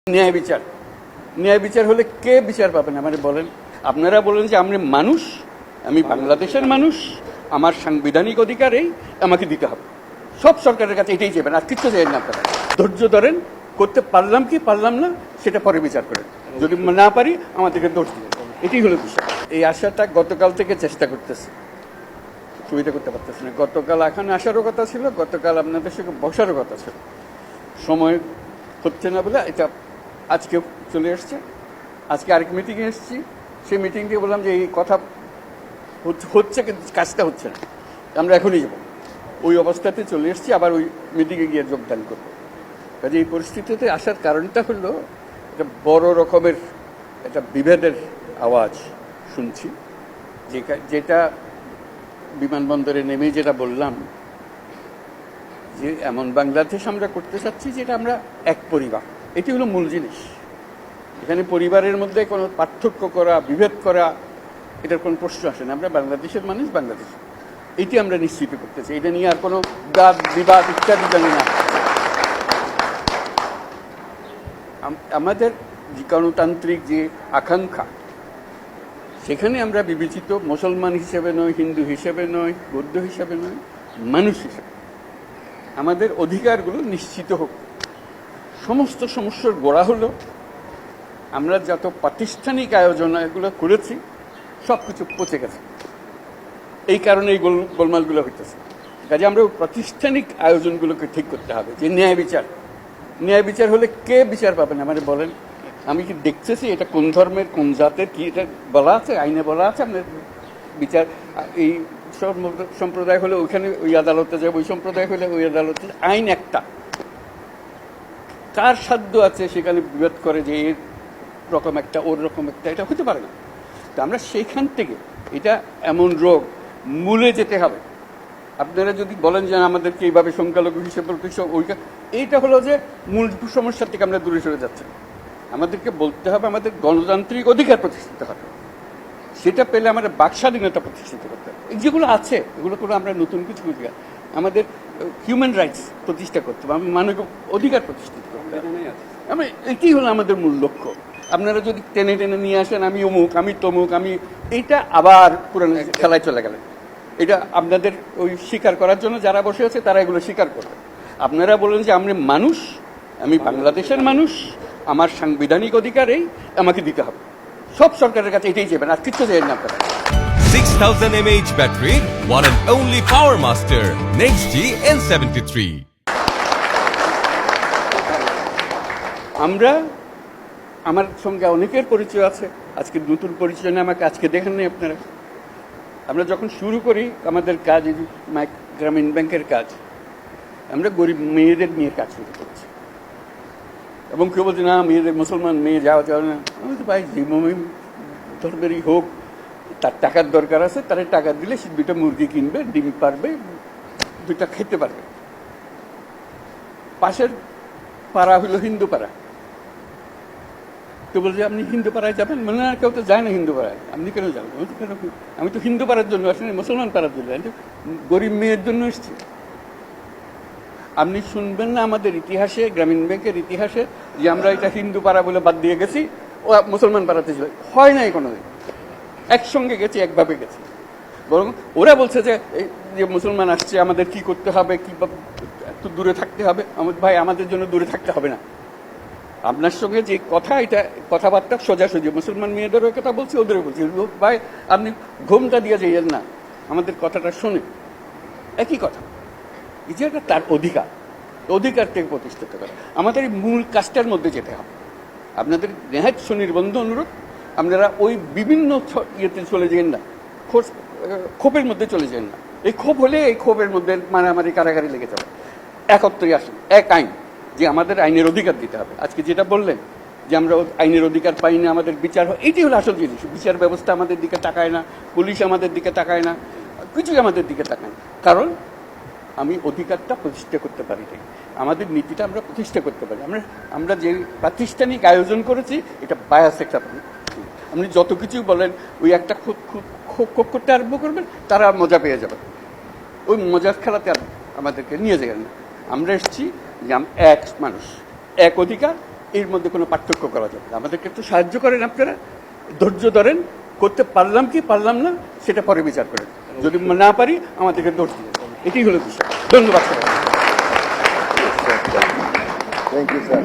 ন্যায় বিচার ন্যায় বিচার হলে কে বিচার পাবেন আমারে বলেন। আপনারা বলেন যে আমরা মানুষ, আমি বাংলাদেশের মানুষ, আমার সাংবিধানিক অধিকারেই আমাকে দিতে হবে। সব সরকারের কাছে এটাই যাবেন, আর কিচ্ছু চাইবেন না। আপনারা ধৈর্য ধরেন, করতে পারলাম কি পারলাম না সেটা পরে বিচার করেন। যদি না পারি আমাদেরকে দোষ দিন, এটাই হলো বিষয়। এই আশাটা গতকাল থেকে চেষ্টা করতেছে, সুবিধা করতে পারতেছে না। গতকাল এখানে আসারও কথা ছিল, গতকাল আপনাদের সঙ্গে বসারও কথা ছিল, সময় হচ্ছে না বলে এটা আজকে চলে এসছে। আজকে আরেক মিটিংয়ে এসেছি, সেই মিটিং দিয়ে বললাম যে এই কথা হচ্ছে কিন্তু কাজটা হচ্ছে না, আমরা এখনই যাবো। ওই অবস্থাতে চলে এসেছি, আবার ওই মিটিংয়ে গিয়ে যোগদান করবো। কাজে এই পরিস্থিতিতে আসার কারণটা হলো একটা বড় রকমের একটা বিভেদের আওয়াজ শুনছি, যেটা বিমানবন্দরে নেমে যেটা বললাম যে এমন বাংলাদেশ আমরা করতে চাচ্ছি যেটা আমরা এক পরিবার। এটি হলো মূল জিনিস। এখানে পরিবারের মধ্যে কোনো পার্থক্য করা, বিভেদ করা, এটার কোনো প্রশ্ন আসে না। আমরা বাংলাদেশের মানুষ, বাংলাদেশ, এটি আমরা নিশ্চিত করতে চাই। এটা নিয়ে আর কোনো বাদ বিবাদ ইত্যাদি জানি না। আমাদের যে গণতান্ত্রিক যে আকাঙ্ক্ষা, সেখানে আমরা বিবেচিত মুসলমান হিসেবে নয়, হিন্দু হিসেবে নয়, বৌদ্ধ হিসেবে নয়, মানুষ হিসেবে আমাদের অধিকারগুলো নিশ্চিত হোক। সমস্ত সমস্যার গোড়া হলো আমরা যত প্রাতিষ্ঠানিক আয়োজন এগুলো করেছি সব কিছু পচে গেছে, এই কারণে এই গোলমালগুলো হইতেছে। কাজে আমরা প্রাতিষ্ঠানিক আয়োজনগুলোকে ঠিক করতে হবে। যে ন্যায় বিচার হলে কে বিচার পাবেন আমাদের বলেন। আমি কি দেখতেছি এটা কোন ধর্মের, কোন জাতের, কি এটা বলা আছে, আইনে বলা আছে আপনার বিচার। এই সম্প্রদায় হলে ওইখানে ওই আদালতে যাবে, ওই সম্প্রদায় হলে ওই আদালতে। আইন একটা, কার সাধ্য আছে সেখানে বিভেদ করে যে এর রকম একটা ওর রকম একটা, এটা হতে পারে না। তো আমরা সেইখান থেকে, এটা এমন রোগ, মূলে যেতে হবে। আপনারা যদি বলেন যে আমাদেরকে এইভাবে সংখ্যালঘু হিসেবে ওইটা, এইটা হলো যে মূল সমস্যার থেকে আমরা দূরে সরে যাচ্ছি। আমাদেরকে বলতে হবে আমাদের গণতান্ত্রিক অধিকার প্রতিষ্ঠিত হবে, সেটা পেলে আমাদের বাক স্বাধীনতা প্রতিষ্ঠিত করতে হবে। যেগুলো আছে এগুলো করে আমরা নতুন কিছু অধিকার, আমাদের হিউম্যান রাইটস প্রতিষ্ঠা করতে হবে, মানবিক অধিকার প্রতিষ্ঠিত করতে হবে। আমরা এটাই হলো আমাদের মূল লক্ষ্য। আপনারা যদি টেনে টেনে নিয়ে আসেন আমি অমুক, আমি তমুক, আমি, এইটা আবার পুরানো খেলায় চলে গেলেন। এটা আপনাদের ওই স্বীকার করার জন্য যারা বসে আছে তারা এগুলো স্বীকার করবে। আপনারা বলেন যে আমরা মানুষ, আমি বাংলাদেশের মানুষ, আমার সাংবিধানিক অধিকারেই আমাকে দিতে হবে। সব সরকারের কাছে এটাই যাবেন, আর কিচ্ছু চাইবেন না। আপনারা 6000 mAh battery, one and only Power Master, NextG N73. আমরা, আমার সঙ্গে অনেকের পরিচয় আছে, আজকে নতুন পরিচয় নিয়ে আমাকে আজকে দেখেন নাই আপনারা। আমরা যখন শুরু করি আমাদের কাজ, গ্রামীণ ব্যাংকের কাজ, আমরা গরিব মেয়েদের নিয়ে কাজ শুরু করছি। এবং কেউ বলছে না মেয়েদের, মুসলমান মেয়ে যাওয়া যাবে না। আমি তো ভাই যে ধর্মেরই হোক, তার টাকার দরকার আছে, তারা টাকা দিলে সে 2টা মুরগি কিনবে, ডিম পারবে, 2টা খেতে পারবে। পাশের পাড়া হলো হিন্দু পাড়া, তো বলছে আপনি হিন্দু পাড়ায় যাবেন? মানে না, কেউ তো যায় না হিন্দু পাড়ায়, আপনি কেন যাবেন? আমি তো হিন্দু পাড়ার জন্য আসেনি, মুসলমান পাড়ার জন্য, গরিব মেয়ের জন্য এসছি। আপনি শুনবেন না আমাদের ইতিহাসে, গ্রামীণ ব্যাংকের ইতিহাসে, যে আমরা এটা হিন্দু পাড়া বলে বাদ দিয়ে গেছি, ও মুসলমান পাড়াতে ছিল। হয় নাই কোনোদিন, একসঙ্গে গেছি, একভাবে গেছি। বরং ওরা বলছে যে মুসলমান আসছে, আমাদের কি করতে হবে, কি একটু দূরে থাকতে হবে। ভাই আমাদের জন্য দূরে থাকতে হবে না। আপনার সঙ্গে যে কথা, এটা কথাবার্তা সোজাসুজি, মুসলমান মেয়েদেরও কথা বলছি, ওদেরও বলছি। ভাই আপনি ঘুমটা দিয়ে যাইয়েন না, আমাদের কথাটা শোনে, একই কথা। এই যে তার অধিকার থেকে প্রতিষ্ঠিত করা, আমাদের এই মূল কাজটার মধ্যে যেতে হবে। আপনাদের নেহাত সুনির্বন্ধ অনুরোধ, আপনারা ওই বিভিন্ন ইয়েতে চলে যান না, ক্ষোভের মধ্যে চলে যান না। এই ক্ষোভ হলে এই ক্ষোভের মধ্যে মারামারি, কারাগারি লেগে যাবে। একত্রে আসেন, এক আইন, যে আমাদের আইনের অধিকার দিতে হবে। আজকে যেটা বললেন যে আমরা আইনের অধিকার পাই না, আমাদের বিচার হয়, এইটি হলো আসল জিনিস। বিচার ব্যবস্থা আমাদের দিকে তাকায় না, পুলিশ আমাদের দিকে তাকায় না, কিছুই আমাদের দিকে তাকায় না। কারণ আমি অধিকারটা প্রতিষ্ঠা করতে পারি নাই, আমাদের নীতিটা আমরা প্রতিষ্ঠা করতে পারি। আমরা যে প্রাতিষ্ঠানিক আয়োজন করেছি এটা বায়াস একটা। আপনি যত কিছু বলেন, ওই একটা খুব করতে আরম্ভ করবেন, তারা মজা পেয়ে যাবে। ওই মজার খেলাতে আর আমাদেরকে নিয়ে যাবেন না। আমরা এসেছি যে এক মানুষ, এক অধিকার, এর মধ্যে কোনো পার্থক্য করা যাবে না। আমাদেরকে একটু সাহায্য করেন আপনারা, ধৈর্য ধরেন, করতে পারলাম কি পারলাম না সেটা পরে বিচার করেন, যদি না পারি আমাদেরকে দোষ দিন, এটাই হলো বিষয়। ধন্যবাদ। Thank you, sir.